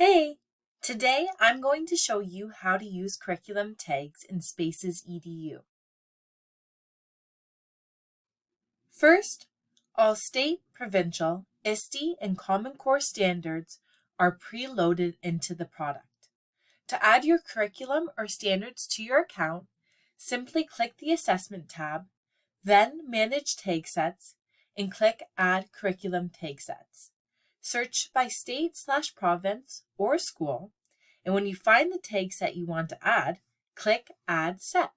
Hey! Today I'm going to show you how to use curriculum tags in SpacesEDU. First, all state, provincial, ISTE, and Common Core standards are preloaded into the product. To add your curriculum or standards to your account, simply click the Assessment tab, then Manage Tag Sets, and click Add Curriculum Tag Sets. Search by state/province or school, and when you find the tag set you want to add, click Add Set.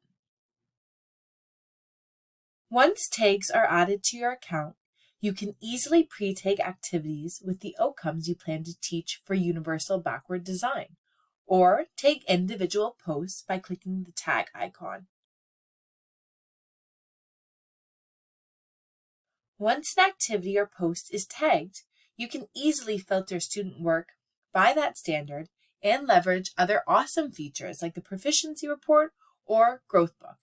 Once tags are added to your account, you can easily pre-tag activities with the outcomes you plan to teach for Universal Backward Design, or tag individual posts by clicking the tag icon. Once an activity or post is tagged, you can easily filter student work by that standard and leverage other awesome features like the Proficiency Report or Growth Book,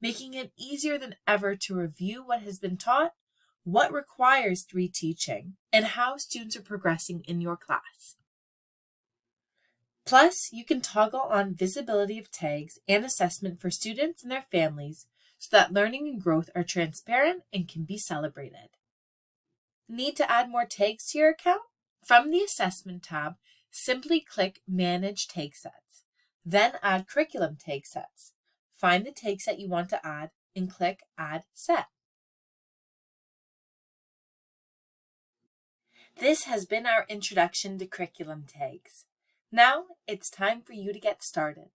making it easier than ever to review what has been taught, what requires reteaching, and how students are progressing in your class. Plus, you can toggle on visibility of tags and assessment for students and their families so that learning and growth are transparent and can be celebrated. Need to add more tags to your account? From the Assessment tab, simply click Manage Tag Sets, then Add Curriculum Tag Sets. Find the tag set you want to add and click Add Set. This has been our introduction to curriculum tags. Now it's time for you to get started.